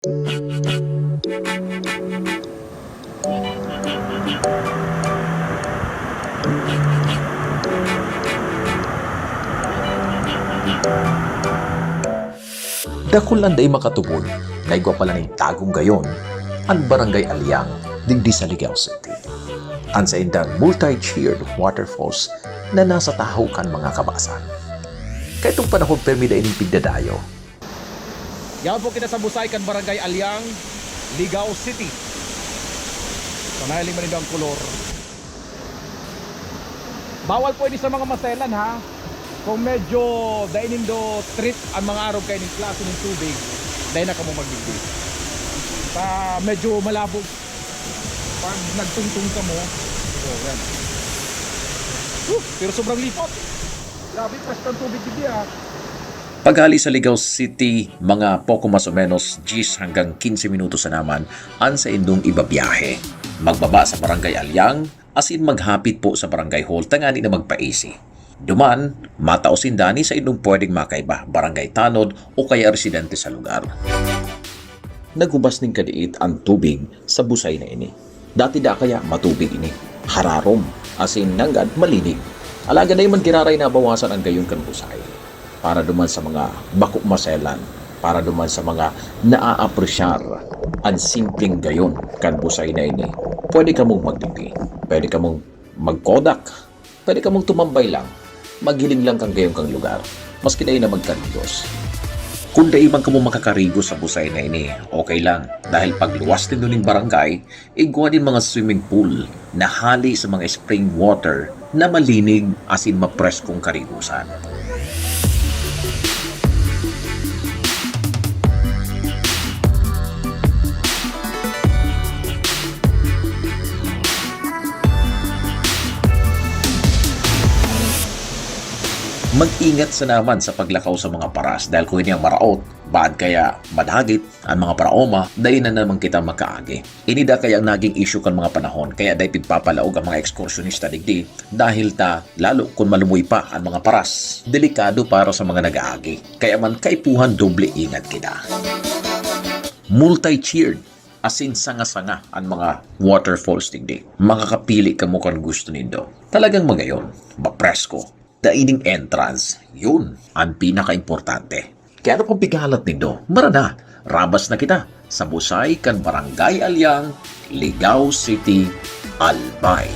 Dakol anday makatubon, naigwa pala ng tagong gayon, ang Barangay Alyang, digdi sa Ligao City. Ang sa indang multi-tiered waterfalls na nasa tahukan mga kabasan. Kaya itong panahon permida ining pigdadayo. Yan po kita sa Busay kan Barangay Alyang, Ligao City. Panahiling man ang kolor. Bawal po ini sa mga maselan ha. Kung medyo dainin do street ang mga araw kayo ng klase ng tubig, dahil na kamo magbibig. Sa medyo malabog, pag nagtungtong ka mo, yan. Pero sobrang lipot. Grabe, press ng tubig dito ha. Paghali sa Ligao City, mga poko mas o menos 10 hanggang 15 minutos na naman ang sa indong ibabiyahe. Magbaba sa Barangay Alyang, as in maghapit po sa Barangay Hall, tangani na magpaisi. Duman, matausin dani sa indong pwedeng makaiba, barangay tanod o kaya residente sa lugar. Naghubas ning kadiit ang tubig sa busay na ini. Dati da kaya matubig ini, hararom, asin nanggad malinig. Alaga na man giraray na bawasan ang gayon kan busay. Para duman sa mga bako maselan, para duman sa mga naaapresyar ang simpleng gayon kan busay na ini. Pwede ka mong magdipi, pwede ka mong magkodak, pwede ka mong tumambay lang. Maghiling lang kang gayong kang lugar, maski na na magkarigos. Kung dahil man ka mo makakarigos sa busay na ini, okay lang. Dahil pagluwas din doon ng barangay, igwa din mga swimming pool na hali sa mga spring water na malinig asin mapreskong karigusan. Mag-ingat sa naman sa paglakaw sa mga paras dahil kung hindi ang maraot, bad kaya madagit ang mga paraoma, dahil na naman kita makaagi. Inida kaya ang naging issue kan mga panahon, kaya dahil pigpapalaog ang mga ekskursyonista digdi dahil ta, lalo kung malumuy pa ang mga paras, delikado para sa mga nag-aagi. Kaya man kaipuhan doble ingat kita. Multi-tiered, asin sanga-sanga ang mga waterfalls digdi. Makakapili ka mo kung gusto nindo. Talagang magayon, mapresko. Daining entrance, yun ang pinaka-importante. Kaya ano pang pigalat nindo? Marana, rabas na kita sa Busay kan Barangay Alyang, Ligao City, Albay.